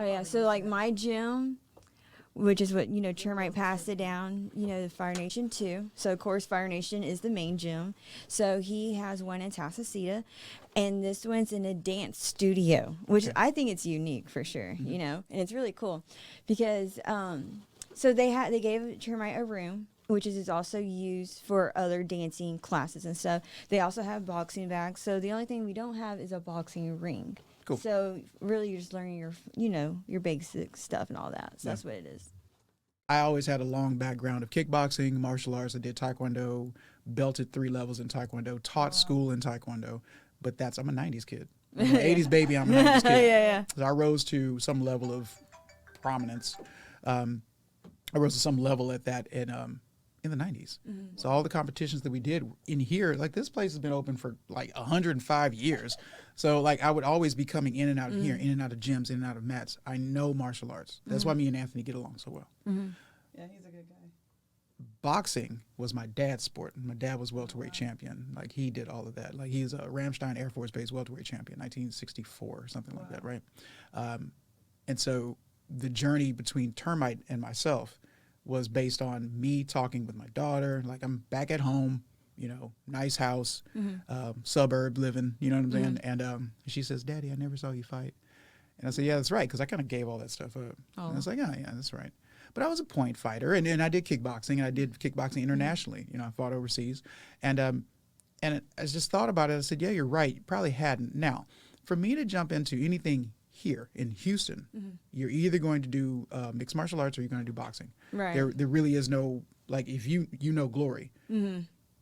Oh yeah, so like my gym, which is what Termite passed it down. The Fire Nation too. So of course Fire Nation is the main gym. So he has one in Tasasita, and this one's in a dance studio, which Okay. I think it's unique for sure. Mm-hmm. And it's really cool because so they gave Termite a room. Which is also used for other dancing classes and stuff. They also have boxing bags. So the only thing we don't have is a boxing ring. Cool. So really, you're just learning your basic stuff and all that. So that's what it is. I always had a long background of kickboxing, martial arts. I did taekwondo, belted 3 levels in taekwondo, taught school in taekwondo. But I'm a 90s kid. I'm an 80s baby, I'm a 90s kid. Yeah. So I rose to some level of prominence. I rose to some level at that in the 90s. Mm-hmm. So all the competitions that we did in here, like this place has been open for like 105 years. So like I would always be coming in and out of here, in and out of gyms, in and out of mats. I know martial arts. That's why me and Anthony get along so well. Yeah, he's a good guy. Boxing was my dad's sport. My dad was welterweight champion. Like he did all of that. Like he's a Ramstein Air Force Base welterweight champion, 1964 or something like that, right? And so the journey between Termite and myself was based on me talking with my daughter. Like I'm back at home, nice house, suburb living, you know what I'm saying? And she says, "Daddy, I never saw you fight." And I said, "Yeah, that's right," because I kind of gave all that stuff up. Oh. And I was like, yeah, that's right. But I was a point fighter, and I did kickboxing, and I did kickboxing internationally. I fought overseas. And I just thought about it. I said, yeah, you're right. You probably hadn't. Now, for me to jump into anything here in Houston, you're either going to do mixed martial arts or you're going to do boxing. Right. There really is no, like, if you know glory,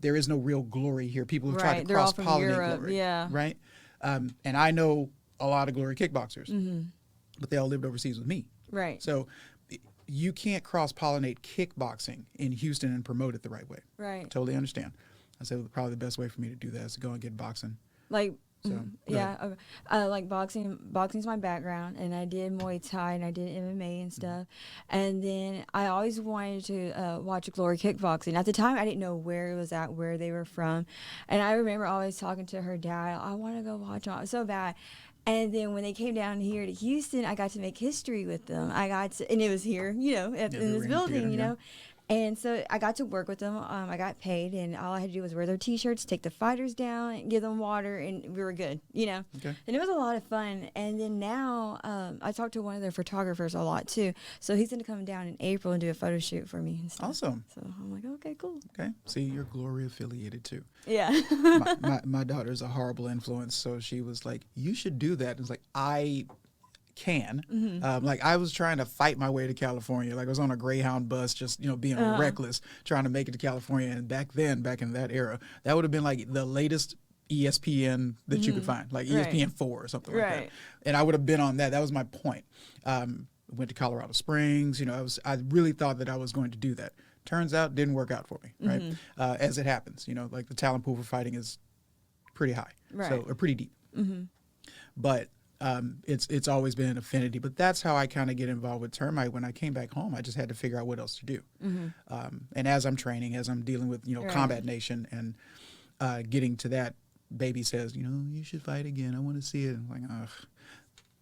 there is no real glory here. People have tried to cross-pollinate glory. Yeah. Right? And I know a lot of glory kickboxers, but they all lived overseas with me. Right. So you can't cross-pollinate kickboxing in Houston and promote it the right way. Right. Totally understand. I said probably the best way for me to do that is to go and get boxing. Like, So, yeah, like boxing. Boxing's my background, and I did Muay Thai and I did MMA and stuff. And then I always wanted to watch Glory Kickboxing. At the time, I didn't know where it was at, where they were from, and I remember always talking to her dad. I want to go watch them. It was so bad. And then when they came down here to Houston, I got to make history with them. And it was here, in this building, theater. And so I got to work with them. I got paid, and all I had to do was wear their T-shirts, take the fighters down, and give them water, and we were good, Okay. And it was a lot of fun. And then now I talked to one of their photographers a lot, too. So he's going to come down in April and do a photo shoot for me and stuff. Awesome. So I'm like, okay, cool. Okay. See, you're Glory affiliated, too. Yeah. my daughter's a horrible influence, so she was like, you should do that. And it's like, I can. Like I was trying to fight my way to California. Like I was on a Greyhound bus, just being reckless, trying to make it to California. And back in that era, that would have been like the latest ESPN that you could find, like ESPN 4 or something like that. And I would have been on that. That was my point. Went to Colorado Springs. I really thought that I was going to do that. Turns out, didn't work out for me. Right, as it happens. Like the talent pool for fighting is pretty high, or pretty deep. But it's always been an affinity, but that's how I kind of get involved with Termite. When I came back home, I just had to figure out what else to do. And as I'm training, as I'm dealing with Combat Nation and getting to that, baby says, you should fight again. I want to see it. I'm like, ugh.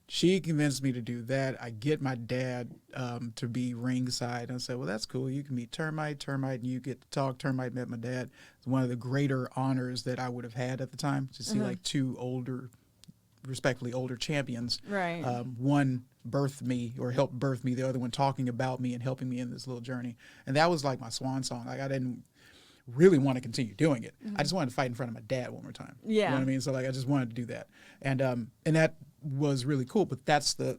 She convinced me to do that. I get my dad to be ringside. I said, well, that's cool. You can meet Termite, and you get to talk. Termite met my dad. It's one of the greater honors that I would have had at the time, to see like two respectfully older champions. Right. One birthed me or helped birth me, the other one talking about me and helping me in this little journey. And that was like my swan song. Like I didn't really want to continue doing it. I just wanted to fight in front of my dad one more time. Yeah. You know what I mean? So like I just wanted to do that. And that was really cool. But that's the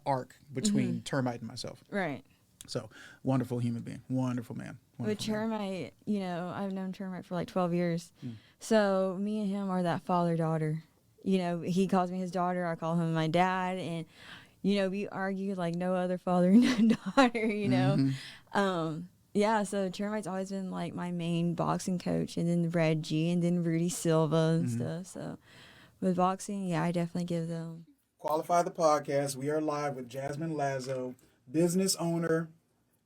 arc between Termite and myself. Right. So wonderful human being. Wonderful man. With Termite, I've known Termite for like 12 years. So me and him are that father-daughter. He calls me his daughter. I call him my dad. And, we argue like no other father and daughter, Yeah, so Termite's always been like my main boxing coach, and then Reggie, and then Rudy Silva and stuff. So with boxing, yeah, I definitely give them. Qualify the podcast. We are live with Jasmine Lazo, business owner,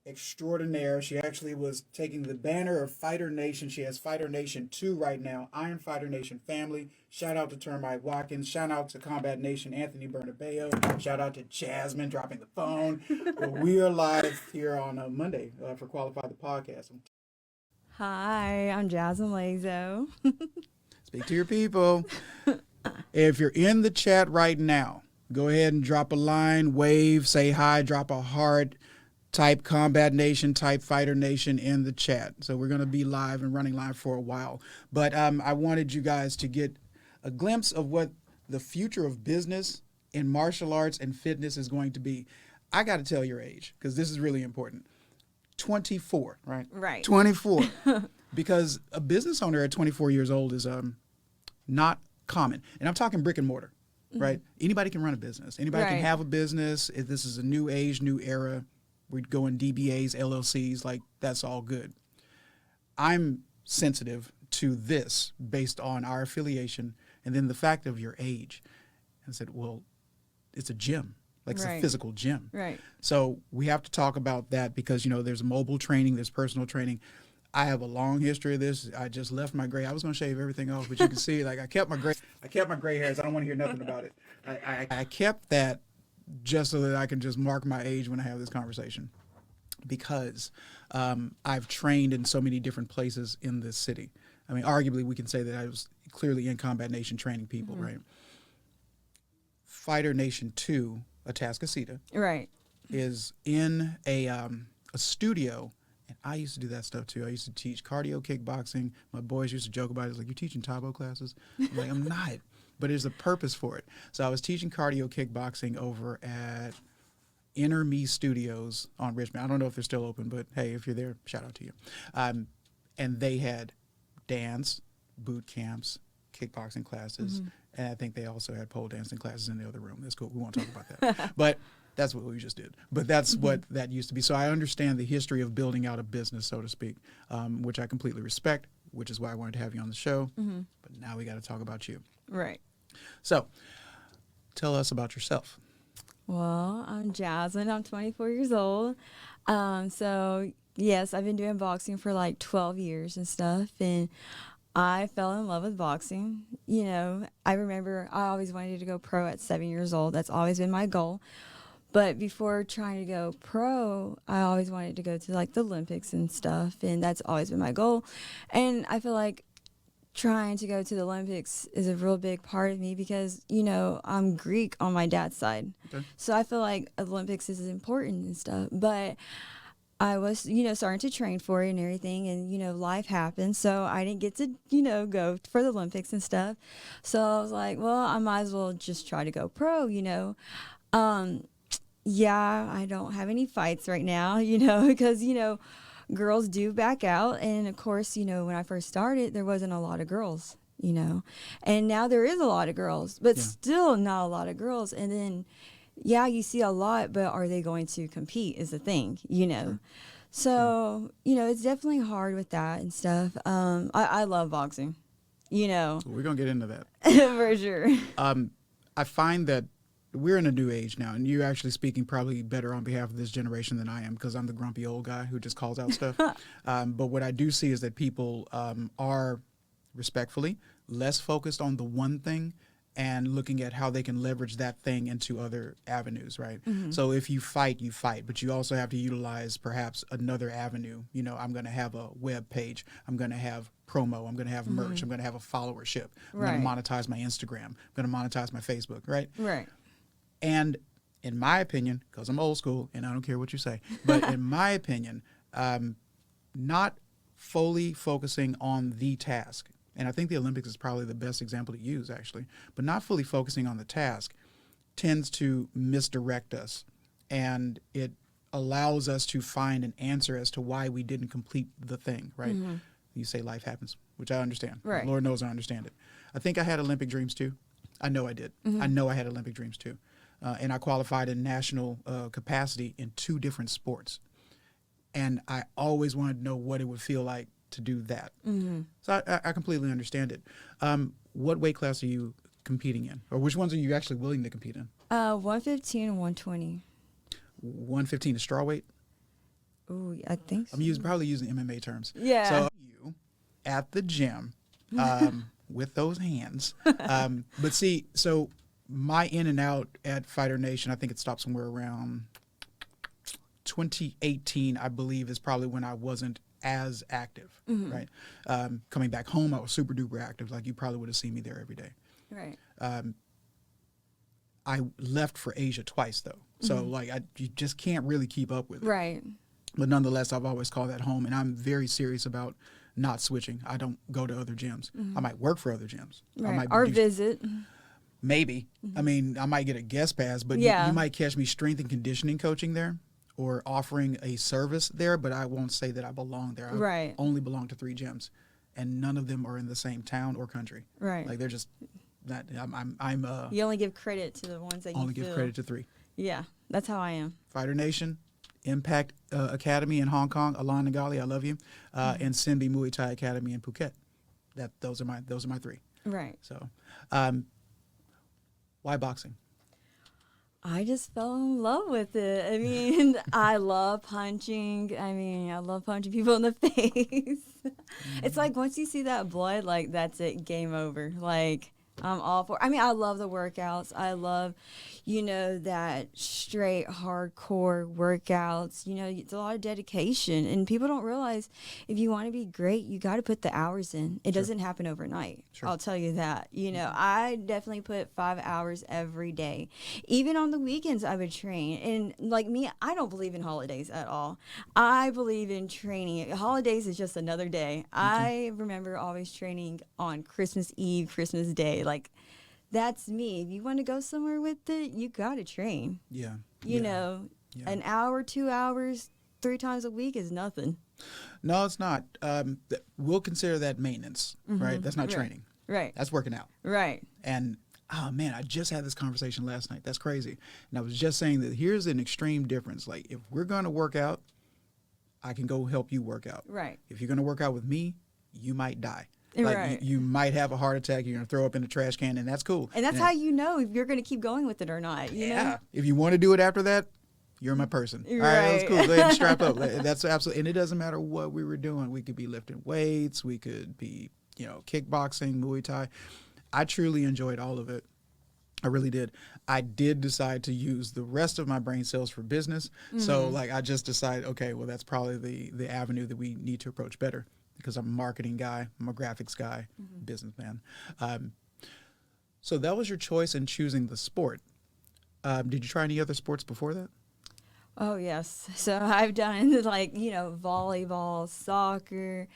extraordinaire. She actually was taking the banner of Fighter Nation. She has Fighter Nation 2 right now. Iron Fighter Nation family. Shout out to Termite Watkins. Shout out to Combat Nation Anthony Bernabeo. Shout out to Jasmine dropping the phone. But we are live here on Monday for Qualify the Podcast. Hi, I'm Jasmine Lazo. Speak to your people. If you're in the chat right now, go ahead and drop a line, wave, say hi, drop a heart, type Combat Nation, type Fighter Nation in the chat. So we're going to be live and running live for a while. But I wanted you guys to get a glimpse of what the future of business in martial arts and fitness is going to be. I got to tell your age because this is really important. 24, right? Right. 24. Because a business owner at 24 years old is not common. And I'm talking brick and mortar, right? Anybody can run a business. Anybody can have a business. If this is a new age, new era, we'd go in DBAs, LLCs, like that's all good. I'm sensitive to this based on our affiliation and then the fact of your age. And I said, well, it's a gym. Like it's a physical gym. Right. So we have to talk about that because, you know, there's mobile training, there's personal training. I have a long history of this. I just left my gray. I was going to shave everything off, but you can see, like, I kept my gray hairs. I don't want to hear nothing about it. I kept that just so that I can just mark my age when I have this conversation because I've trained in so many different places in this city. I mean, arguably, we can say that I was clearly in Combat Nation training people, right? Fighter Nation 2, Atascocita, Right. is in a studio. And I used to do that stuff too. I used to teach cardio kickboxing. My boys used to joke about it. It's like, you're teaching Tabo classes? I'm like, I'm not. But there's a purpose for it. So I was teaching cardio kickboxing over at Inner Me Studios on Richmond. I don't know if they're still open, but hey, if you're there, shout out to you. And they had dance, boot camps, kickboxing classes. And I think they also had pole dancing classes in the other room. That's cool. We won't talk about that. But that's what we just did. But that's what that used to be. So I understand the history of building out a business, so to speak, which I completely respect, which is why I wanted to have you on the show. But now we got to talk about you. Right. So tell us about yourself. Well, I'm Jasmine. I'm 24 years old. So, yes, I've been doing boxing for like 12 years and stuff. And I fell in love with boxing. You know, I remember I always wanted to go pro at 7 years old. That's always been my goal. But before trying to go pro, I always wanted to go to like the Olympics and stuff. And that's always been my goal. And I feel like trying to go to the Olympics is a real big part of me because, you know, I'm Greek on my dad's side. Okay. So I feel like Olympics is important and stuff. But I was, you know, starting to train for it and everything, and, you know, life happened, so I didn't get to, you know, go for the Olympics and stuff. So I was like, well, I might as well just try to go pro, you know. Yeah, I don't have any fights right now, you know, because, you know, girls do back out, and of course, you know, when I first started, there wasn't a lot of girls, you know, and now there is a lot of girls, but still not a lot of girls, and then yeah, you see a lot, but are they going to compete is the thing, you know? Sure. So, you know, it's definitely hard with that and stuff. I love boxing, you know. We're going to get into that. For sure. I find that we're in a new age now, and you're actually speaking probably better on behalf of this generation than I am because I'm the grumpy old guy who just calls out stuff. But what I do see is that people are respectfully less focused on the one thing and looking at how they can leverage that thing into other avenues, right? So if you fight, but you also have to utilize perhaps another avenue. You know, I'm going to have a web page. I'm going to have promo. I'm going to have merch. I'm going to have a followership. I'm going to monetize my Instagram. I'm going to monetize my Facebook, right? Right. And in my opinion, because I'm old school and I don't care what you say, but in my opinion, not fully focusing on the task. And I think the Olympics is probably the best example to use, actually. But not fully focusing on the task tends to misdirect us. And it allows us to find an answer as to why we didn't complete the thing, right? You say life happens, which I understand. Right. Lord knows I understand it. I think I had Olympic dreams, too. I know I did. I know I had Olympic dreams, too. And I qualified in national capacity in 2 different sports. And I always wanted to know what it would feel like to do that. So I completely understand it. What weight class are you competing in? Or which ones are you actually willing to compete in? 115 and 120. 115 is straw weight? Ooh, I think so. Probably using MMA terms. Yeah. So you at the gym with those hands. But see, so my in and out at Fighter Nation, I think it stopped somewhere around 2018, I believe, is probably when I wasn't as active, right? Coming back home, I was super duper active. Like, you probably would have seen me there every day. Right. I left for Asia twice, though. So, like, you just can't really keep up with it. Right. But nonetheless, I've always called that home, and I'm very serious about not switching. I don't go to other gyms. I might work for other gyms. I Right. might Or visit. Maybe. I mean, I might get a guest pass, but Yeah. you might catch me strength and conditioning coaching there or offering a service there, but I won't say that I belong there. I Right. only belong to 3 gyms, and none of them are in the same town or country. Right. Like, they're just not. You only give credit to the ones that you only give feel. credit to 3. Yeah, that's how I am. Fighter Nation, Impact Academy in Hong Kong, Alan Nagali, I love you, and Simbi Muay Thai Academy in Phuket. Those are my 3. Right. So, why boxing? I just fell in love with it. I mean, I love punching. I mean, I love punching people in the face. It's like once you see that blood, like, that's it, game over. Like, I'm all for. I mean, I love the workouts. I love, that straight hardcore workouts. It's a lot of dedication, and people don't realize if you want to be great, you got to put the hours in. It doesn't happen overnight. Sure. I'll tell you that. I definitely put 5 hours every day. Even on the weekends, I would train. And like me, I don't believe in holidays at all. I believe in training. Holidays is just another day. I remember always training on Christmas Eve, Christmas Day. Like, that's me. If you want to go somewhere with it, you got to train. Yeah. An hour, 2 hours, 3 times a week is nothing. No, it's not. We'll consider that maintenance, right? That's not training. Right. That's working out. Right. And, oh, man, I just had this conversation last night. That's crazy. And I was just saying that here's an extreme difference. Like, if we're going to work out, I can go help you work out. Right. If you're going to work out with me, you might die. Like, right. you might have a heart attack. You're going to throw up in the trash can, and that's cool. And that's how you know if you're going to keep going with it or not. You know? If you want to do it after that, you're my person. Right. All right, that's cool. Go ahead and strap up. That's absolutely. And it doesn't matter what we were doing. We could be lifting weights. We could be, kickboxing, Muay Thai. I truly enjoyed all of it. I really did. I did decide to use the rest of my brain cells for business. So, like, I just decided, okay, well, that's probably the avenue that we need to approach better. Because I'm a marketing guy, I'm a graphics guy, businessman. So that was your choice in choosing the sport. Did you try any other sports before that? Oh, yes. So I've done, volleyball, soccer.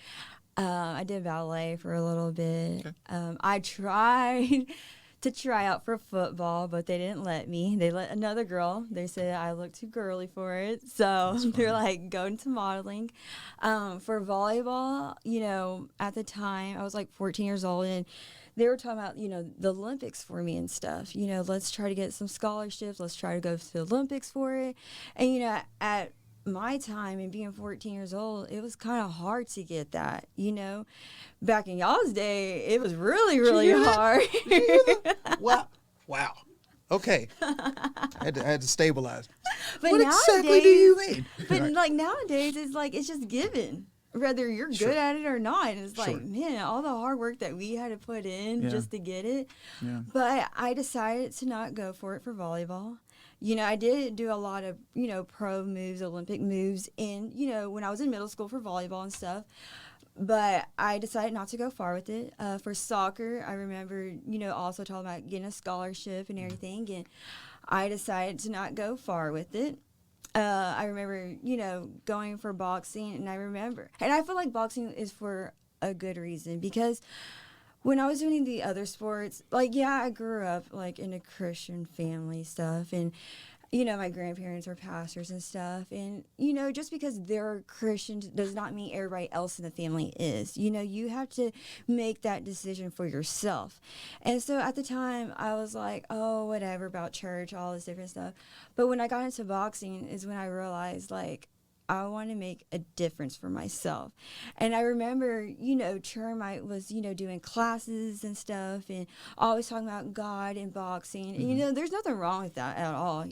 I did ballet for a little bit. Okay. I tried to try out for football, but they didn't let me. They let another girl. They said I look too girly for it. So they're like, go into modeling. For volleyball, at the time, I was like 14 years old, and they were talking about, the Olympics for me and stuff. Let's try to get some scholarships. Let's try to go to the Olympics for it. And, at my time and being 14 years old, it was kind of hard to get that, Back in y'all's day, it was really, really hard. Wow. Okay. I had to stabilize. But what nowadays, exactly do you mean? But Right. like nowadays, it's like it's just given, whether you're good at it or not. And it's like, Sure. man, all the hard work that we had to put in just to get it. Yeah. But I decided to not go for it for volleyball. I did do a lot of, pro moves, Olympic moves when I was in middle school for volleyball and stuff. But I decided not to go far with it. For soccer, I remember, also talking about getting a scholarship and everything. And I decided to not go far with it. I remember, going for boxing. And I feel like boxing is for a good reason. Because when I was doing the other sports, I grew up, in a Christian family stuff. And, my grandparents were pastors and stuff. And, just because they're Christians does not mean everybody else in the family is. You have to make that decision for yourself. And so at the time, I was like, oh, whatever about church, all this different stuff. But when I got into boxing is when I realized, I want to make a difference for myself. And I remember, Termite was, doing classes and stuff and always talking about God and boxing. Mm-hmm. And, there's nothing wrong with that at all,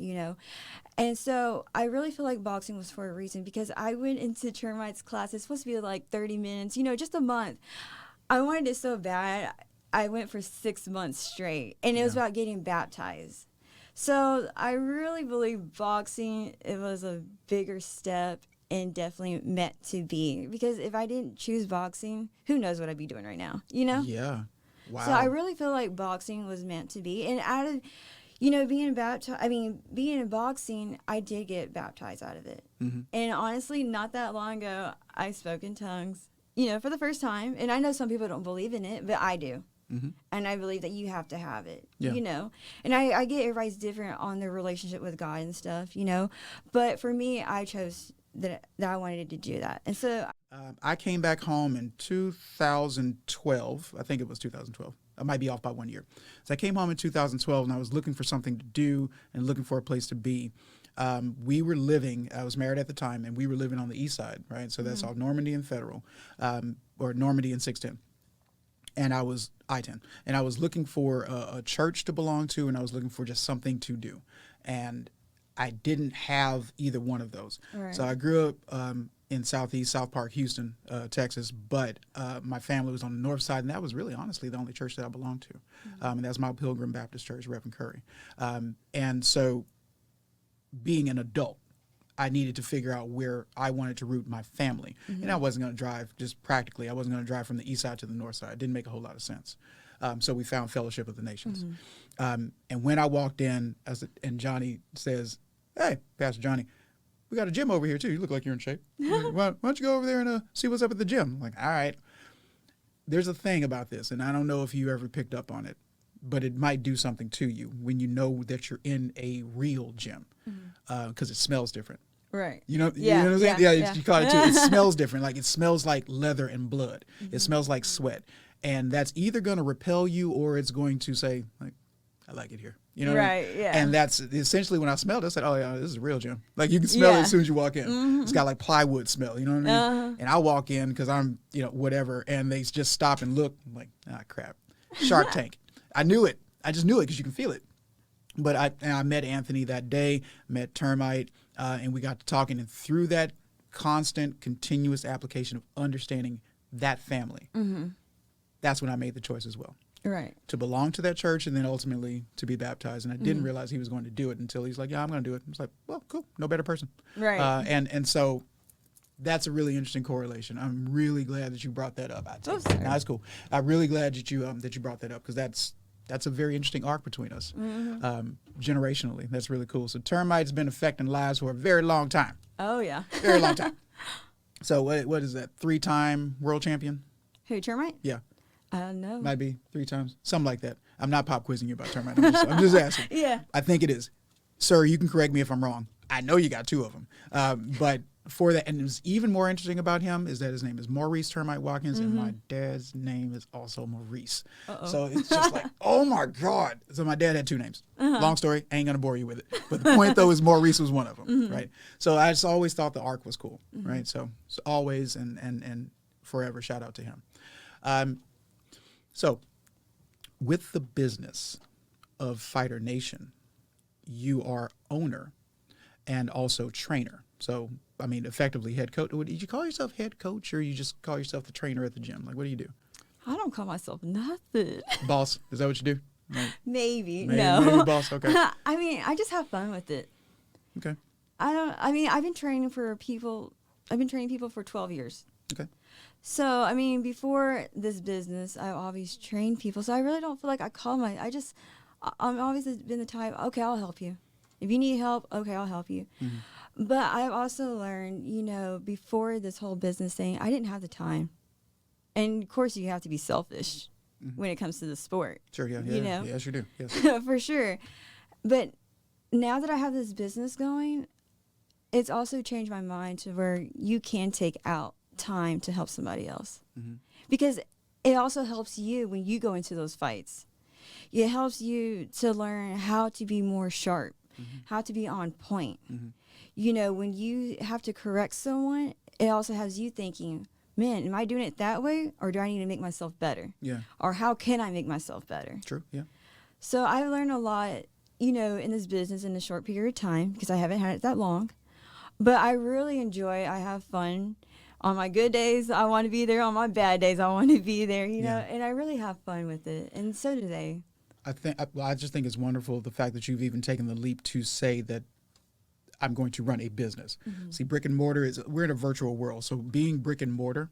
And so I really feel like boxing was for a reason, because I went into Termite's class. It's supposed to be like 30 minutes, just a month. I wanted it so bad. I went for 6 months straight, and it was about getting baptized. So I really believe boxing, it was a bigger step and definitely meant to be. Because if I didn't choose boxing, who knows what I'd be doing right now, Yeah. Wow. So I really feel like boxing was meant to be. And out of, being baptized, being in boxing, I did get baptized out of it. Mm-hmm. And honestly, not that long ago, I spoke in tongues, for the first time. And I know some people don't believe in it, but I do. Mm-hmm. And I believe that you have to have it, Yeah. And I get everybody's different on their relationship with God and stuff, But for me, I chose that I wanted to do that. And so I came back home in 2012. I think it was 2012. I might be off by 1 year. So I came home in 2012, and I was looking for something to do and looking for a place to be. We were living, I was married at the time, and we were living on the east side, right? So that's all Normandy and Federal, or Normandy and 610. And I was I-10. And I was looking for a church to belong to, and I was looking for just something to do. And I didn't have either one of those. Right. So I grew up in South Park, Houston, Texas, but my family was on the north side, and that was really, honestly, the only church that I belonged to. And that's Mount Pilgrim Baptist Church, Reverend Curry. And so being an adult, I needed to figure out where I wanted to root my family. Mm-hmm. And I wasn't going to drive, just practically, I wasn't going to drive from the east side to the north side. It didn't make a whole lot of sense. So we found Fellowship of the Nations. Mm-hmm. And when I walked in, and Johnny says, "Hey, Pastor Johnny, we got a gym over here too. You look like you're in shape. Why don't you go over there and see what's up at the gym?" I'm like, all right. There's a thing about this, and I don't know if you ever picked up on it, but it might do something to you when you know that you're in a real gym, because it smells different. Right. You know what I'm saying? Yeah. You caught it too. It smells different. Like, it smells like leather and blood. It smells like sweat. And that's either going to repel you, or it's going to say, like, I like it here. You know what I mean? Yeah. And that's essentially when I smelled it, I said, oh, yeah, this is a real gym. Like, you can smell it as soon as you walk in. It's got like plywood smell, you know what I mean? And I walk in because I'm, whatever, and they just stop and look. I'm like, crap. Shark Tank. I knew it. I just knew it because you can feel it. But I met Anthony that day, met Termite, and we got to talking. And through that constant, continuous application of understanding that family, that's when I made the choice as well. Right. To belong to that church, and then ultimately to be baptized. And I didn't realize he was going to do it until he's like, yeah, I'm going to do it. I was like, well, cool. No better person. Right. And so that's a really interesting correlation. I'm really glad that you brought that up. That's cool. I'm really glad that you brought that up, because that's a very interesting arc between us, generationally. That's really cool. So Termite's been affecting lives for a very long time. Oh, yeah. Very long time. So what is that? 3-time world champion? Who, Termite? Yeah. I don't know. Might be 3 times. Something like that. I'm not pop quizzing you about Termite. I'm just asking. Yeah. I think it is. Sir, you can correct me if I'm wrong. I know you got 2 of them. But for that, and what's even more interesting about him is that his name is Maurice Termite Watkins, and my dad's name is also Maurice. So it's just like, oh my God. So my dad had 2 names. Long story, I ain't gonna bore you with it. But the point though is Maurice was one of them, right? So I just always thought the arc was cool, right? So always and forever, shout out to him. So with the business of Fighter Nation, you are owner and also trainer. So, I mean, effectively head coach. Did you call yourself head coach, or you just call yourself the trainer at the gym? Like, what do you do? I don't call myself nothing. Boss? Is that what you do? Like, maybe. Maybe boss. Okay. I mean, I just have fun with it. Okay. I've been training people for 12 years. Okay. So, I mean, before this business, I've always trained people. So I really don't feel like I'm always been the type, okay, I'll help you. If you need help, okay, I'll help you. But I've also learned, before this whole business thing, I didn't have the time. And of course, you have to be selfish when it comes to the sport. Sure, yeah. Yes, you do. Yes. For sure. But now that I have this business going, it's also changed my mind to where you can take out time to help somebody else. Because it also helps you when you go into those fights. It helps you to learn how to be more sharp. have to be on point. Mm-hmm. You know, when you have to correct someone, it also has you thinking, man, am I doing it that way, or do I need to make myself better? Yeah. Or how can I make myself better? True. Yeah. So I've learned a lot, you know, in this business in a short period of time, because I haven't had it that long. But I really enjoy, I have fun. On my good days, I want to be there. On my bad days, I want to be there, you know, and I really have fun with it. And so do they. I just think it's wonderful the fact that you've even taken the leap to say that I'm going to run a business. Mm-hmm. See, brick and mortar we're in a virtual world. So being brick and mortar,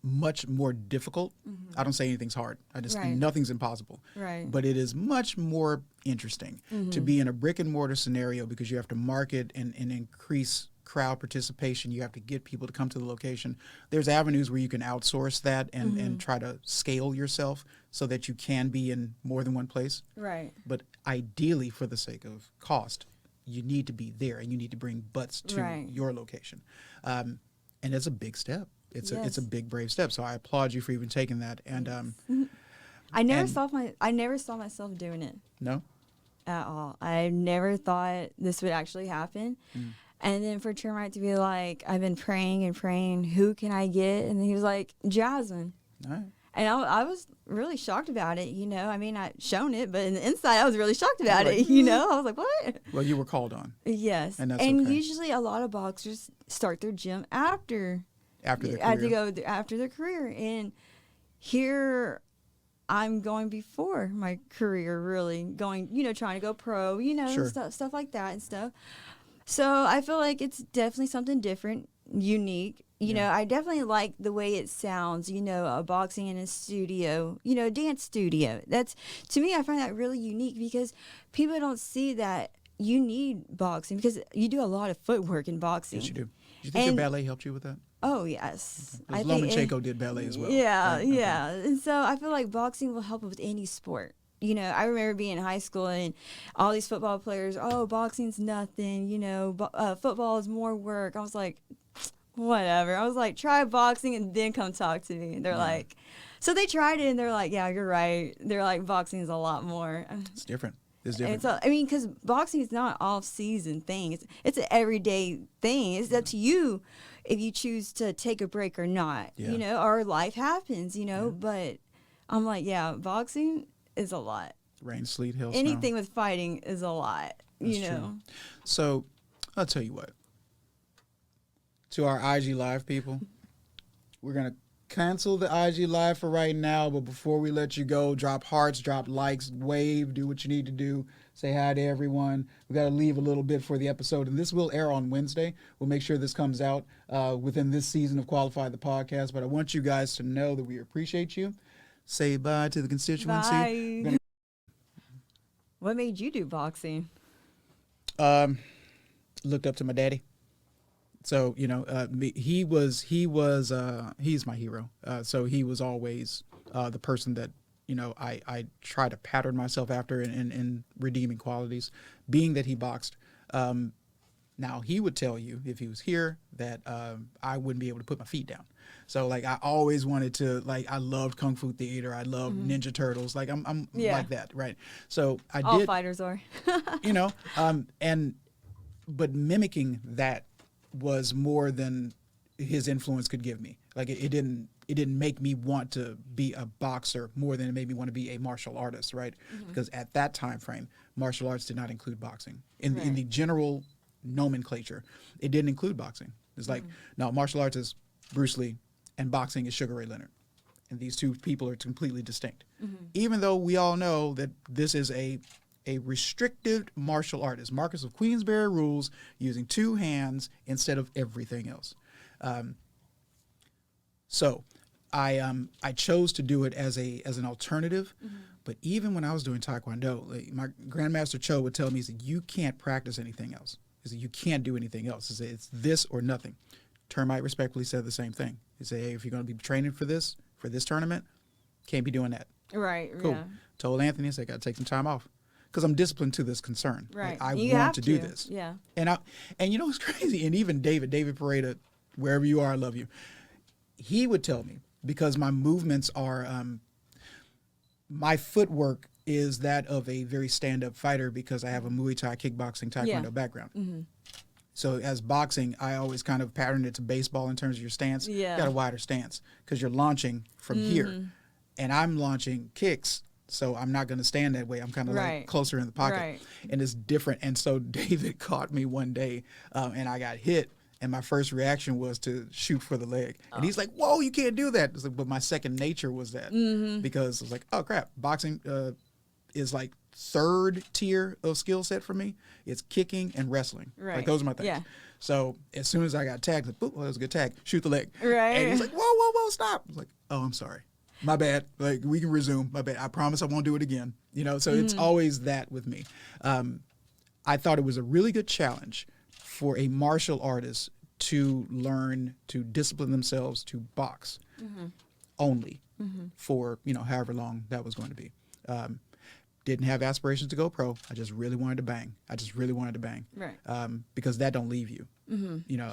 much more difficult. Mm-hmm. I don't say anything's hard. I just Right. nothing's impossible. Right. But it is much more interesting to be in a brick and mortar scenario because you have to market and increase crowd participation. You have to get people to come to the location. There's avenues where you can outsource that and try to scale yourself so that you can be in more than one place. Right. But ideally, for the sake of cost, you need to be there and you need to bring butts to Right. your location. And it's a big step. It's Yes. a big, brave step. So I applaud you for even taking that. And I never and- I never saw myself doing it no, at all. I never thought this would actually happen. And then for Termite to be like, I've been praying and praying, who can I get? And then he was like, Jasmine. all right. And I was really shocked about it, you know. I mean, I'd shown it, but in the inside, I was really shocked about Like, it, you know. I was like, what? Well, you were called on Yes. And that's and okay. usually a lot of boxers start their gym after after the after career. after their career. And here I'm going before my career, really going, you know, trying to go pro, you know, Sure. stuff like that and stuff. So I feel like it's definitely something different, unique. You know, I definitely like the way it sounds, you know, a boxing in a studio, you know, dance studio. That's, to me, I find that really unique because people don't see that you need boxing because you do a lot of footwork in boxing. Yes, you do. Do you think And- your ballet helped you with that? Oh, yes. Because think it- Lomachenko did ballet as well. Yeah, right? Okay. yeah. And so I feel like boxing will help with any sport. You know, I remember being in high school and all these football players, oh, boxing's nothing, you know, football is more work. I was like, whatever. I was like, try boxing and then come talk to me. And they're like, so they tried it and they're like, yeah, you're right. They're like, boxing is a lot more. It's different. It's And different. so, I mean, because boxing is not off-season thing. It's an everyday thing. It's up to you if you choose to take a break or not, Yeah. you know, or life happens, you know. But I'm like, yeah, boxing is a lot. Rain, sleet, hail, snow. Anything with fighting is a lot, you That's know. true. So I'll tell you what. To our IG Live people, we're going to cancel the IG Live for right now. But before we let you go, drop hearts, drop likes, wave, do what you need to do. Say hi to everyone. We got to leave a little bit for the episode. And this will air on Wednesday. We'll make sure this comes out within this season of Qualify the Podcast. But I want you guys to know that we appreciate you. Say bye to the constituency. Bye. What made you do boxing? Looked up to my daddy. So, you know, he's my hero. So he was always the person that, you know, I try to pattern myself after in redeeming qualities, being that he boxed. Now, he would tell you if he was here that I wouldn't be able to put my feet down. So, like, I always wanted to, like, I loved Kung Fu Theater. I loved Ninja Turtles. Like, I'm like that, right? So I All did, fighters are. you know, but mimicking that was more than his influence could give me. Like it didn't make me want to be a boxer more than it made me want to be a martial artist, right? Because at that time frame, martial arts did not include boxing. In the general nomenclature, it didn't include boxing. It's like, no, martial arts is Bruce Lee and boxing is Sugar Ray Leonard. And these two people are completely distinct. Even though we all know that this is a restricted martial art. It's Marcus of Queensberry rules, using two hands instead of everything else. So I chose to do it as an alternative. But even when I was doing Taekwondo, like my Grandmaster Cho would tell me, he said, you can't practice anything else. He said, you can't do anything else. He said, it's this or nothing. Termite respectfully said the same thing. He said, hey, if you're going to be training for this tournament, can't be doing that. Right, Cool. yeah. Told Anthony, I said, I got to take some time off. Because I'm disciplined to this concern. Right. Like, I You want have to do this. Yeah. And you know what's crazy? And even David Pareda, wherever you are, I love you. He would tell me, because my movements are, my footwork is that of a very stand-up fighter because I have a Muay Thai, kickboxing, Taekwondo background. Mm-hmm. So as boxing, I always kind of patterned it to baseball in terms of your stance. Yeah. You got a wider stance because you're launching from here, and I'm launching kicks. So I'm not going to stand that way. I'm kind of like closer in the pocket, and it's different. And so David caught me one day, and I got hit. And my first reaction was to shoot for the leg. And he's like, whoa, you can't do that. It's like, but my second nature was that because I was like, oh, crap, boxing is like third tier of skill set for me. It's kicking and wrestling. Right. Like those are my things. Yeah. So as soon as I got tagged, like, boop, well, that was a good tag. Shoot the leg. Right. And he's like, whoa, stop. I was like, oh, I'm sorry. My bad. Like, we can resume. My bad. I promise I won't do it again. You know, so it's always that with me. I thought it was a really good challenge for a martial artist to learn to discipline themselves to box only for, you know, however long that was going to be. Didn't have aspirations to go pro. I just really wanted to bang. Right. Because that don't leave you. You know,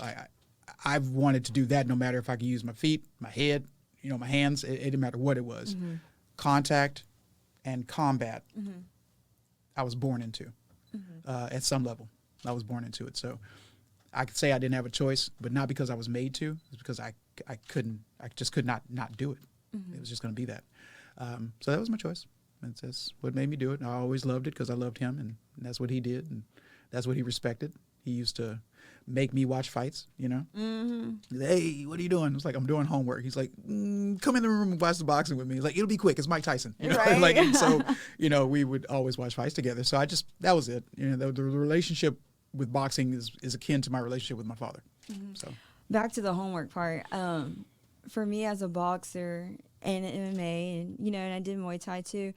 I've wanted to do that no matter if I can use my feet, my head, you know, my hands. It didn't matter what it was. Contact and combat, I was born into at some level. I was born into it. So I could say I didn't have a choice, but not because I was made to. It's because I just could not do it. It was just going to be that. So that was my choice. That's what made me do it. I always loved it because I loved him, and that's what he did, and that's what he respected. He used to make me watch fights, you know. He's like, hey, what are you doing? It's like, I'm doing homework. He's like, come in the room and watch the boxing with me. He's like, it'll be quick. It's Mike Tyson. You know? Right. Like, and so, you know, we would always watch fights together. So that was it. You know, the relationship with boxing is akin to my relationship with my father. So Back to the homework part. For me as a boxer and MMA, and you know, and I did Muay Thai too,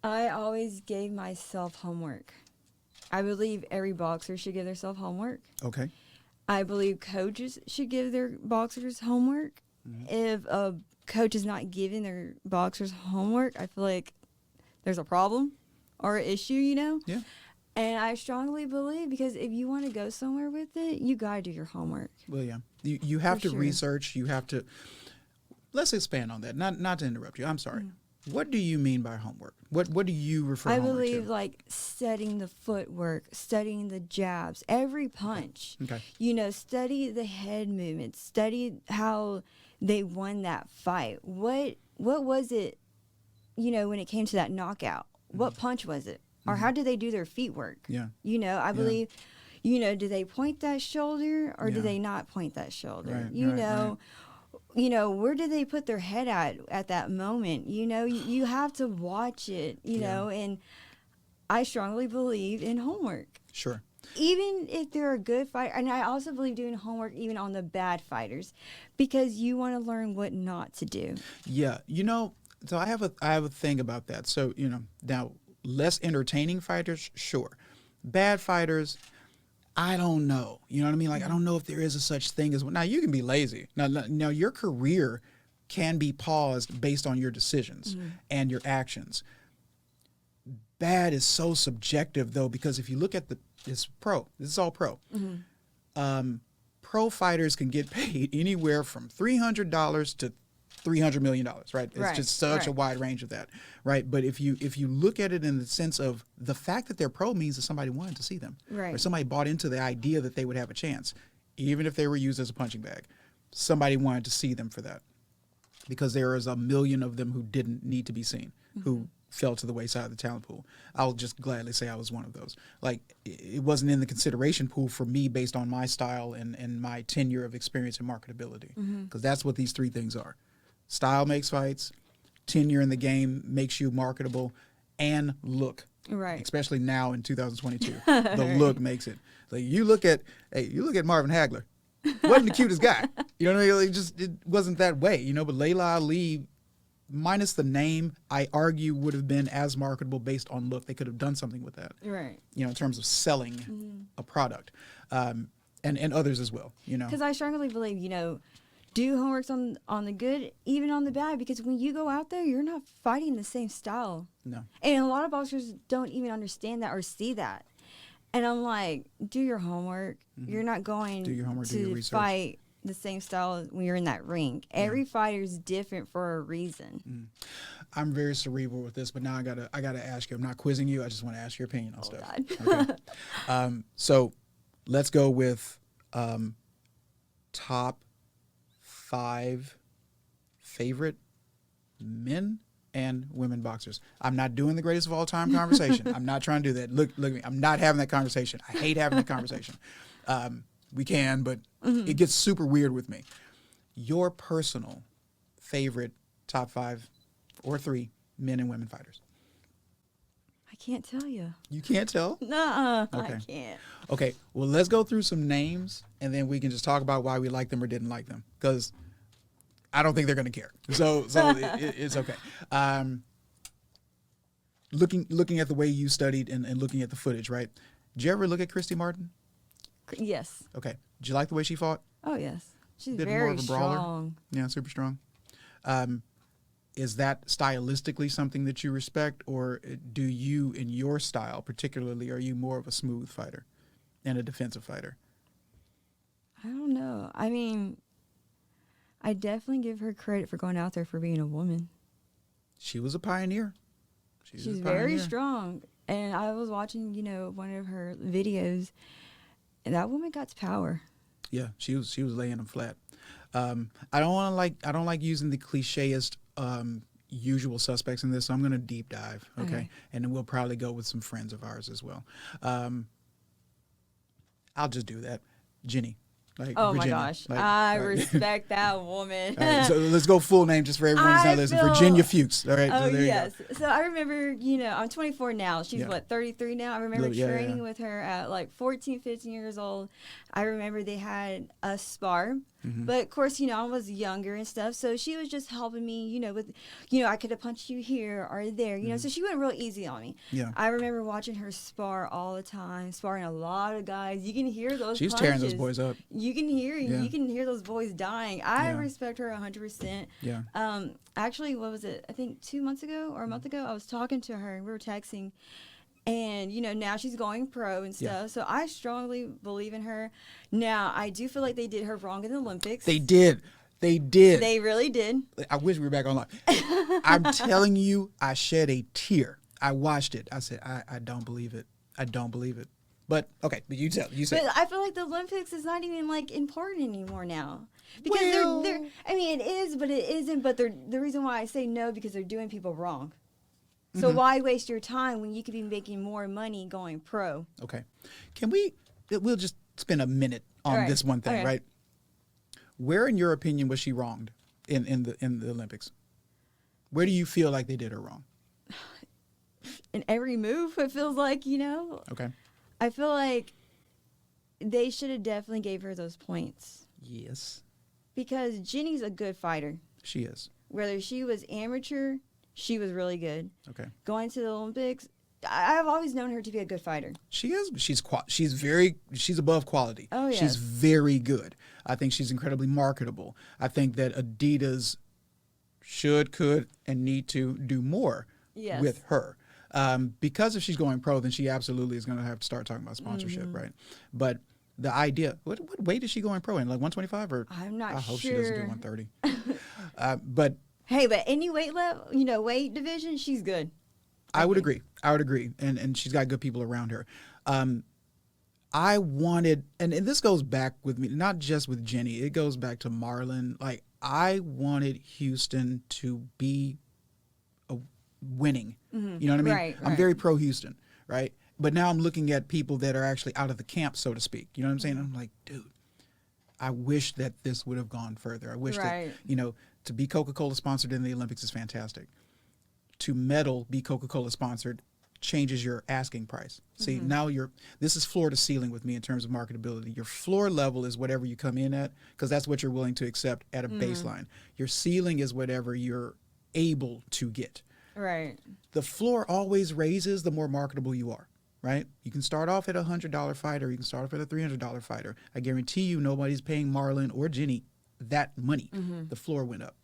I always gave myself homework. I believe every boxer should give themselves homework. okay. I believe coaches should give their boxers homework. If a coach is not giving their boxers homework, I feel like there's a problem or an issue, you know? Yeah. And I strongly believe, because if you want to go somewhere with it, you got to do your homework. Well, yeah. You have For to sure. research. You have to. Let's expand on that. Not to interrupt you. I'm sorry. What do you mean by homework? What do you refer I homework believe to? like studying the footwork, studying the jabs, every punch. Okay. You know, study the head movements, study how they won that fight. What was it, you know, when it came to that knockout? What punch was it? Or how did they do their feet work? Yeah. You know, I believe, you know, do they point that shoulder or do Yeah. they not point that shoulder? Right, You right, know, you know, where do they put their head at that moment? You know, you have to watch it, you Yeah. know, and I strongly believe in homework. Sure. Even if they're a good fighter, and I also believe doing homework even on the bad fighters, because you want to learn what not to do. Yeah. You know, so I have a thing about that. So, you know, now less entertaining fighters, sure. Bad fighters, I don't know. You know what I mean? Like, I don't know if there is a such thing as, now you can be lazy. Now your career can be paused based on your decisions and your actions. Bad is so subjective though, because if you look at it's pro, this is all pro. Pro fighters can get paid anywhere from $300 to $300 million, right? It's Right, just such a right. wide range of that, right? But if you look at it in the sense of the fact that they're pro means that somebody wanted to see them, Right. or somebody bought into the idea that they would have a chance, even if they were used as a punching bag. Somebody wanted to see them for that, because there is a million of them who didn't need to be seen, who fell to the wayside of the talent pool. I'll just gladly say I was one of those. Like, it wasn't in the consideration pool for me based on my style and my tenure of experience and marketability, because that's what these three things are. Style makes fights, tenure in the game makes you marketable, and look. Right. Especially now in 2022, the look makes it. Like, you look at Marvin Hagler, wasn't the cutest guy. You know what I mean? It wasn't that way, you know. But Layla Ali, minus the name, I argue would have been as marketable based on look. They could have done something with that, Right. you know, in terms of selling a product, and others as well, you know. Because I strongly believe, you know, do homeworks on the good, even on the bad, because when you go out there, you're not fighting the same style. No. And a lot of boxers don't even understand that or see that. And I'm like, do your homework. You're not going Do your homework, do your to research. fight the same style when you're in that ring. Every fighter is different for a reason. I'm very cerebral with this, but now I gotta ask you. I'm not quizzing you. I just want to ask your opinion on stuff. God. Okay. So let's go with top 5 favorite men and women boxers. I'm not doing the greatest of all time conversation. I'm not trying to do that. Look at me. I'm not having that conversation. I hate having that conversation. We can, but it gets super weird with me. Your personal favorite top 5 or 3 men and women fighters. I can't tell you. You can't tell? Nuh-uh. Okay. I can't. Okay, well, let's go through some names, and then we can just talk about why we liked them or didn't like them, because I don't think they're going to care. So it's okay. Looking at the way you studied and looking at the footage, right? Did you ever look at Christy Martin? Yes. Okay. Did you like the way she fought? Oh, yes. She's Bit more very of a brawler? strong. Yeah, super strong. Is that stylistically something that you respect, or do you, in your style particularly, are you more of a smooth fighter and a defensive fighter? I don't know. I mean, I definitely give her credit for going out there for being a woman. She was a pioneer. She's very strong. And I was watching, one of her videos, and that woman got power. Yeah, she was laying them flat. I don't like using the clichéist usual suspects in this, so I'm going to deep dive, okay? And then we'll probably go with some friends of ours as well. I'll just do that. Jenny. Oh Virginia. my gosh. I respect that woman. All right, so let's go full name just for everyone who's not listening. Virginia Fuchs. All right. Oh, so yes. So I remember, I'm 24 now. She's 33 now. I remember training with her at like 14, 15 years old. I remember they had a spar. But of course, I was younger and stuff. So she was just helping me, with, I could have punched you here or there, so she went real easy on me. Yeah. I remember watching her spar all the time, sparring a lot of guys. You can hear those She's punches. tearing those boys up. You can hear those boys dying. I respect her 100%. Yeah. Actually, what was it? I think 2 months ago or a month ago, I was talking to her and we were texting. And, now she's going pro and stuff. Yeah. So I strongly believe in her. Now, I do feel like they did her wrong in the Olympics. They did. They really did. I wish we were back online. I'm telling you, I shed a tear. I watched it. I said, I don't believe it. I don't believe it. But, okay, but you said. But I feel like the Olympics is not even, important anymore now. Because they're I mean, it is, but it isn't. But the reason why I say no, because they're doing people wrong. So why waste your time when you could be making more money going pro? Okay. We'll just spend a minute on this one thing, right? Where, in your opinion, was she wronged in the Olympics? Where do you feel like they did her wrong? In every move, it feels like, Okay. I feel like they should have definitely gave her those points. Yes. Because Jenny's a good fighter. She is. Whether she was amateur, she was really good. Okay. Going to the Olympics, I've always known her to be a good fighter. She is. She's above quality. Oh, yes. She's very good. I think she's incredibly marketable. I think that Adidas should, could, and need to do more with her. Because if she's going pro, then she absolutely is going to have to start talking about sponsorship, right? But the idea, what weight is she going pro in? Like 125 or? I'm not sure. I hope she doesn't do 130. But hey, but any weight level, weight division, she's good. I would agree. And she's got good people around her. I wanted, and this goes back with me, not just with Jenny, it goes back to Marlon. Like, I wanted Houston to be winning. You know what I mean? Right. I'm very pro Houston, right? But now I'm looking at people that are actually out of the camp, so to speak. You know what I'm saying? I'm like, dude, I wish that this would have gone further. I wish that, to be Coca-Cola sponsored in the Olympics is fantastic. To medal, be Coca-Cola sponsored, changes your asking price. See, now this is floor to ceiling with me in terms of marketability. Your floor level is whatever you come in at, because that's what you're willing to accept at a baseline. Your ceiling is whatever you're able to get. Right. The floor always raises the more marketable you are, right? You can start off at a $100 fighter. You can start off at a $300 fighter. I guarantee you nobody's paying Marlon or Jenny that money. The floor went up.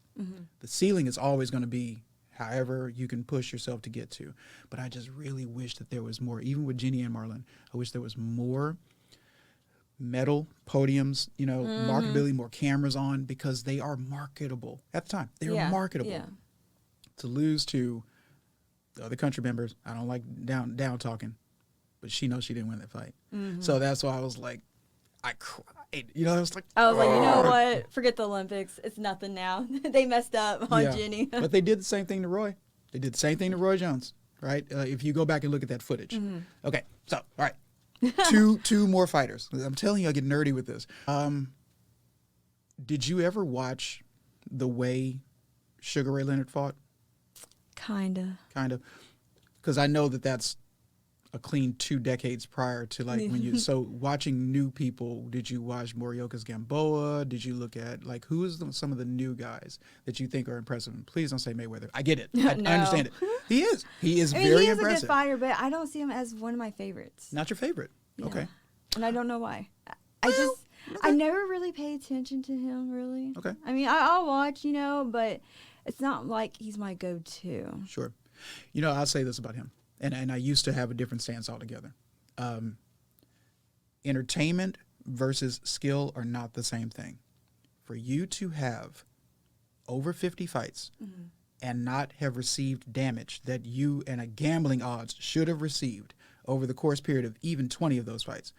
The ceiling is always going to be however you can push yourself to get to. But I just really wish that there was more. Even with Jenny and Marlon, I wish there was more metal podiums, marketability, more cameras on, because they are marketable at the time. They were marketable. Yeah. To lose to the other country members, I don't like down talking, but she knows she didn't win that fight. So that's why I was like, I cried. I was like, you know what? Forget the Olympics. It's nothing now. They messed up on Jenny. But they did the same thing to Roy. They did the same thing to Roy Jones, right? If you go back and look at that footage. Okay, so, all right. two more fighters. I'm telling you, I get nerdy with this. Did you ever watch the way Sugar Ray Leonard fought? Kind of. Because I know that's a clean 2 decades prior to like when you, so watching new people, did you watch Morioka's Gamboa? Did you look at like, who is some of the new guys that you think are impressive? And please don't say Mayweather. I get it. I understand it. He is very impressive. He is a good fighter, but I don't see him as one of my favorites. Not your favorite. Yeah. Okay. And I don't know why. I never really pay attention to him, really. Okay. I mean, I'll watch, but it's not like he's my go-to. Sure. I'll say this about him, and I used to have a different stance altogether. Entertainment versus skill are not the same thing. For you to have over 50 fights and not have received damage that you and a gambling odds should have received over the course period of even 20 of those fights,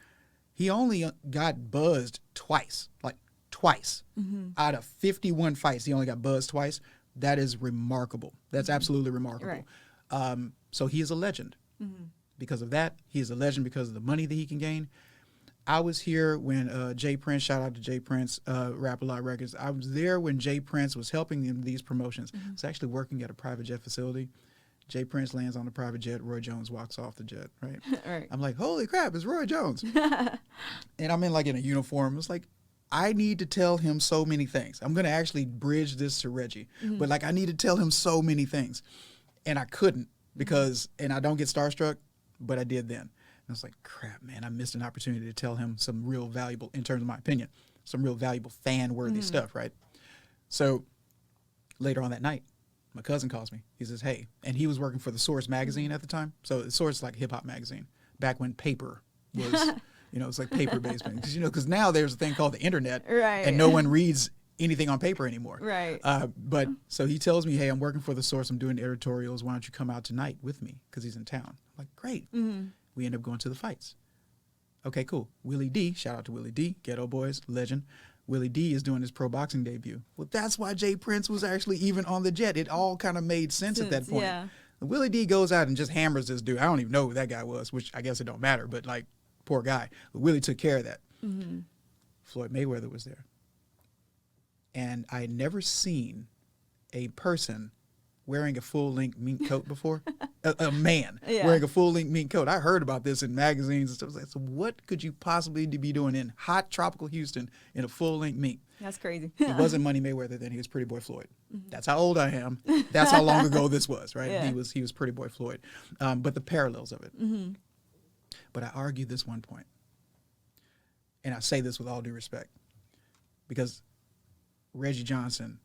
he only got buzzed twice, like twice. Out of 51 fights, he only got buzzed twice. That is remarkable. That's absolutely remarkable. Right. So he is a legend. Because of that. He is a legend because of the money that he can gain. I was here when Jay Prince, shout out to Jay Prince, Rap A Lot Records. I was there when Jay Prince was helping in these promotions. I was actually working at a private jet facility. Jay Prince lands on the private jet. Roy Jones walks off the jet, right? Right. I'm like, holy crap, it's Roy Jones. And I'm in a uniform. It's like, I need to tell him so many things. I'm going to actually bridge this to Reggie. But I need to tell him so many things. And I couldn't because, and I don't get starstruck, but I did then. And I was like, crap, man, I missed an opportunity to tell him some real valuable, in terms of my opinion, some real valuable fan-worthy stuff, right? So later on that night, my cousin calls me. He says, hey, and he was working for The Source magazine at the time. So The Source is like a hip-hop magazine, back when paper was, it's like paper-based. Because now there's a thing called the internet, right? And no one reads anything on paper anymore. Right. But so he tells me, hey, I'm working for The Source. I'm doing editorials. Why don't you come out tonight with me? Because he's in town. I'm like, great. We end up going to the fights. Okay, cool. Willie D, shout out to Willie D, Ghetto Boys, legend. Willie D is doing his pro boxing debut. Well, that's why Jay Prince was actually even on the jet. It all kind of made sense at that point. Yeah. Willie D goes out and just hammers this dude. I don't even know who that guy was, which I guess it don't matter, but poor guy. But Willie took care of that. Floyd Mayweather was there. And I had never seen a person wearing a full-length mink coat before. a man wearing a full-length mink coat. I heard about this in magazines and stuff. I was like, so what could you possibly be doing in hot tropical Houston in a full-length mink? That's crazy. He wasn't Money Mayweather then. He was Pretty Boy Floyd. That's how old I am. That's how long ago this was, right? Yeah. He was Pretty Boy Floyd. But the parallels of it. But I argued this one point. And I say this with all due respect. Because Reggie Johnson,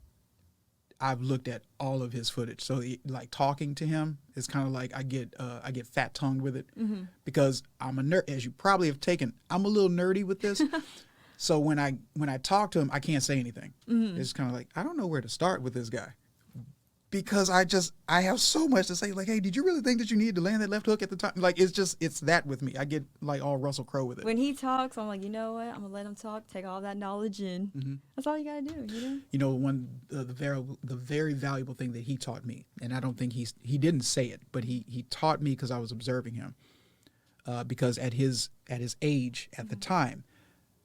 I've looked at all of his footage. So talking to him is kind of like I get fat tongued with it because I'm a nerd, as you probably have taken. I'm a little nerdy with this. So when I talk to him, I can't say anything. It's kind of like, I don't know where to start with this guy because I have so much to say. Like, hey, did you really think that you needed to land that left hook at the time? Like, it's that with me. I get all Russell Crowe with it. When he talks, I'm like, you know what? I'm gonna let him talk. Take all that knowledge in. That's all you gotta do. The very valuable thing that he taught me, and I don't think he didn't say it, but he taught me because I was observing him. Because at his age at the time,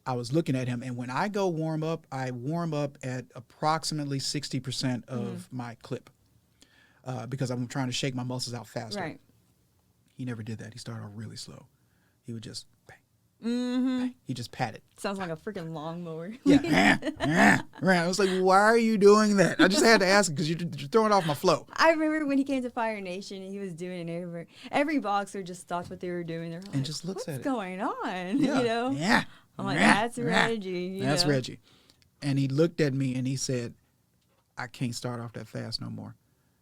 I was looking at him, and when I go warm up, I warm up at approximately 60% of my clip because I'm trying to shake my muscles out faster. Right. He never did that. He started off really slow. He would just bang. Bang. He just patted. Sounds like a freaking lawnmower. Yeah. I was like, why are you doing that? I just had to ask him because you're throwing off my flow. I remember when he came to Fire Nation and he was doing it. Every boxer just stopped what they were doing. They're like, and just looks at it. What's going on? Yeah. Yeah. I'm like, that's Reggie. That's Reggie. And he looked at me and he said, I can't start off that fast no more.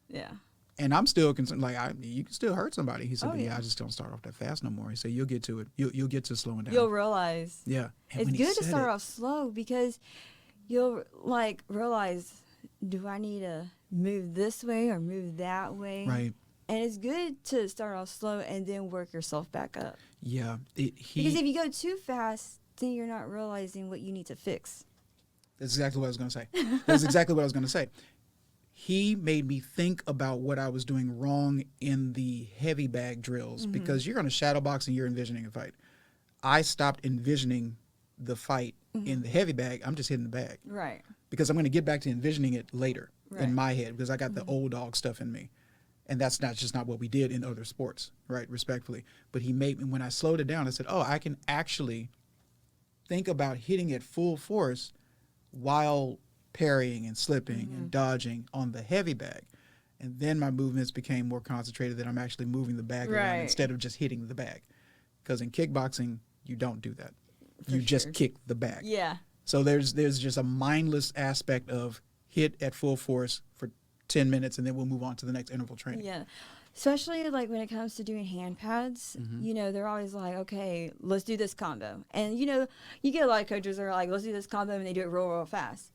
Yeah. And I'm still concerned. Like, you can still hurt somebody. He said, Oh, but yeah. I just don't start off that fast no more. He said, you'll get to it. You'll get to slowing down. You'll realize. Yeah. And It's when he good to said start it, off slow because you'll like realize, do I need to move this way or move that way? Right. And it's good to start off slow and then work yourself back up. Yeah. Because if you go too fast, then you're not realizing what you need to fix. That's exactly what I was going to say. That's exactly what I was going to say. He made me think about what I was doing wrong in the heavy bag drills because you're going to shadow box and you're envisioning a fight. I stopped envisioning the fight in the heavy bag. I'm just hitting the bag. Right. Because I'm going to get back to envisioning it later Right. in my head because I got the old dog stuff in me. And that's just not what we did in other sports, right? Respectfully. But he made me, when I slowed it down, I said, oh, I can actually think about hitting it full force while parrying and slipping and dodging on the heavy bag. And then my movements became more concentrated that I'm actually moving the bag around Right. instead of just hitting the bag. Because in kickboxing, you don't do that. For You just sure. kick the bag. Yeah. So there's just a mindless aspect of hit at full force for 10 minutes and then we'll move on to the next interval training. Yeah. Especially like when it comes to doing hand pads, you know, they're always like, okay, let's do this combo. And, you know, you get a lot of coaches that are like, let's do this combo and they do it real, real fast.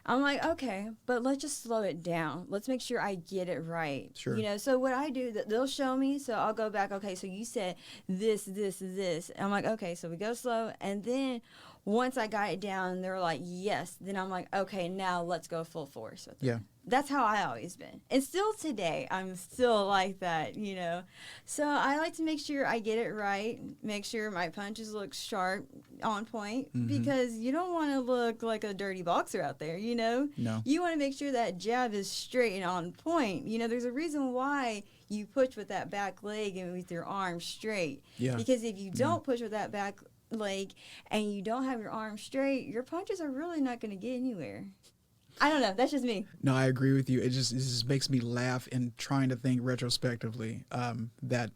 I'm like, okay, but let's just slow it down. Let's make sure I get it right. Sure. You know, so what I do, they'll show me, so I'll go back, okay, so you said this. And I'm like, okay, so we go slow. And then once I got it down, they're like, yes. Then I'm like, okay, now let's go full force with it. Yeah. That's how I always been. And still today, I'm still like that, you know. So I like to make sure I get it right, make sure my punches look sharp, on point, because you don't want to look like a dirty boxer out there, you know. No. You want to make sure that jab is straight and on point. You know, there's a reason why you push with that back leg and with your arm straight. Yeah. Because if you don't push with that back leg and you don't have your arm straight, your punches are really not going to get anywhere. I don't know. That's just me. No, I agree with you. It just makes me laugh in trying to think retrospectively that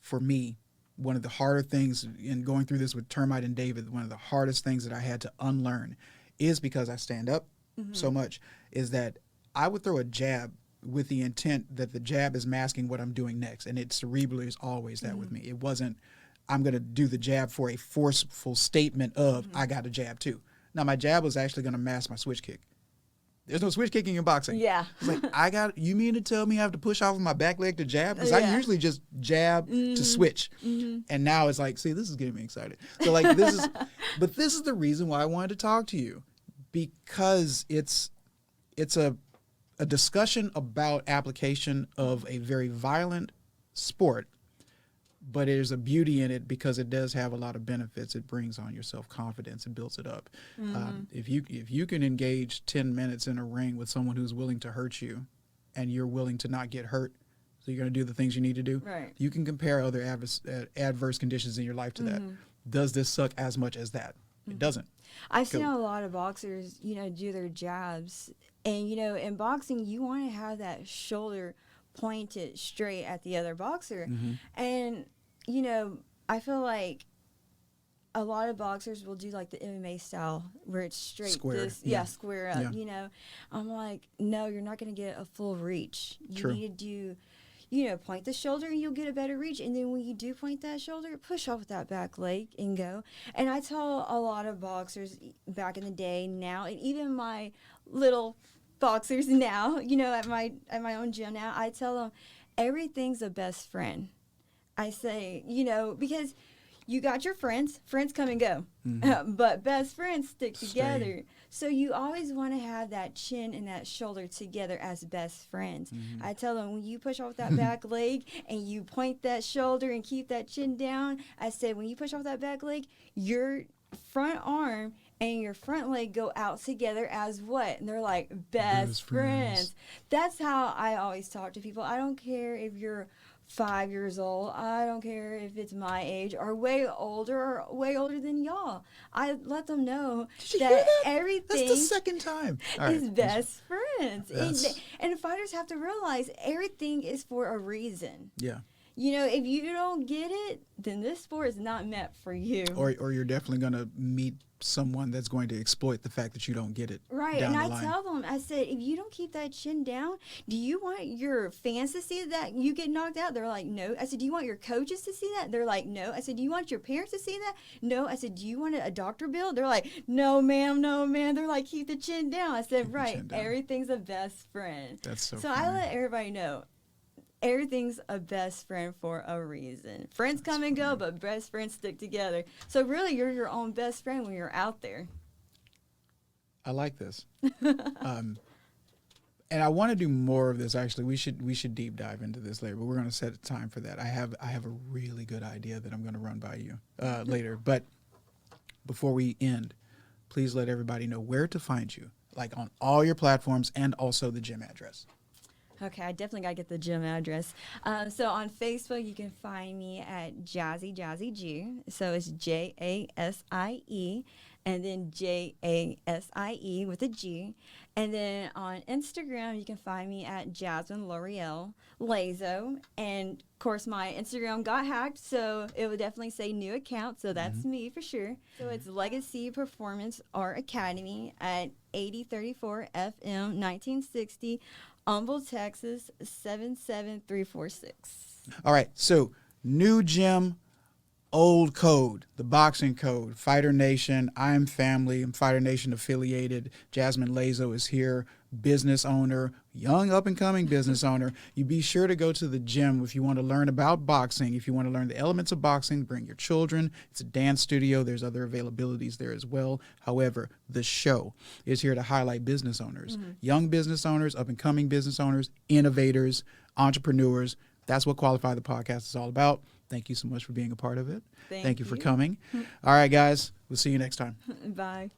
for me, one of the harder things in going through this with Termite and David, one of the hardest things that I had to unlearn is because I stand up so much, is that I would throw a jab with the intent that the jab is masking what I'm doing next. And it cerebrally is always that with me. It wasn't, I'm going to do the jab for a forceful statement of, I got a jab too. Now, my jab was actually going to mask my switch kick. There's no switch kicking in boxing. Yeah. It's like, you mean to tell me I have to push off of my back leg to jab? Because I Yeah. usually just jab to switch. And now it's like, see, this is getting me excited. So like this is the reason why I wanted to talk to you, because it's a discussion about application of a very violent sport, but there's a beauty in it because it does have a lot of benefits. It brings on your self-confidence and builds it up. If you can engage 10 minutes in a ring with someone who's willing to hurt you and you're willing to not get hurt, so you're going to do the things you need to do, Right. you can compare other adverse conditions in your life to that. Does this suck as much as that? It doesn't. I've seen a lot of boxers, you know, do their jabs. And, you know, in boxing, you want to have that shoulder pointed straight at the other boxer. And, you know, I feel like a lot of boxers will do like the MMA style where it's straight. Square, Square up, yeah. you know. I'm like, no, you're not going to get a full reach. You True. need to do, you know, point the shoulder and you'll get a better reach. And then when you do point that shoulder, push off with that back leg and go. And I tell a lot of boxers back in the day now, and even my little boxers now, you know, at my own gym now, I tell them everything's a best friend. I say, you know, because you got your friends come and go, but best friends stick together. So you always want to have that chin and that shoulder together as best friends. I tell them, when you push off that back leg and you point that shoulder and keep that chin down, I said, when you push off that back leg, your front arm and your front leg go out together as what? And they're like, best friends. That's how I always talk to people. I don't care if you're 5 years old. I don't care if it's my age or way older than y'all. I let them know that everything That's the second time. All is right. best friends. That's- And fighters have to realize everything is for a reason. Yeah. if you don't get it, then this sport is not meant for you. Or you're definitely going to meet someone that's going to exploit the fact that you don't get it. Right. Down And the I line. tell them, I said, if you don't keep that chin down, do you want your fans to see that you get knocked out? They're like, no. I said, do you want your coaches to see that? They're like, no. I said, do you want your parents to see that? No. I said, do you want a doctor bill? They're like, no, ma'am, no, man. They're like, keep the chin down. I said, right. Everything's a best friend. That's so So funny. I let everybody know. Everything's a best friend for a reason. Friends come and go, but best friends stick together. So really, you're your own best friend when you're out there. I like this. And I want to do more of this. Actually, we should deep dive into this later, but we're going to set a time for that. I have a really good idea that I'm going to run by you later. But before we end, please let everybody know where to find you, like on all your platforms and also the gym address. Okay, I definitely got to get the gym address. So on Facebook, you can find me at Jazzy G. So it's Jasie and then Jasie with a G. And then on Instagram, you can find me at Jasmine Lazo. And of course, my Instagram got hacked, so it would definitely say new account. So that's me for sure. So it's Legacy Performance Art Academy at 8034 FM 1960. Humble, Texas, 77346. All right, so new gym, old code, the boxing code, Fighter Nation, I'm family, I'm Fighter Nation affiliated. Jasmine Lazo is here, business owner, young up-and-coming business owner. You be sure to go to the gym if you want to learn about boxing, if you want to learn the elements of boxing, bring your children. It's a dance studio. There's other availabilities there as well. However, the show is here to highlight business owners, young business owners, up-and-coming business owners, innovators, entrepreneurs. That's what Qualify the Podcast is all about. Thank you so much for being a part of it. Thank you for coming. All right, guys. We'll see you next time. Bye.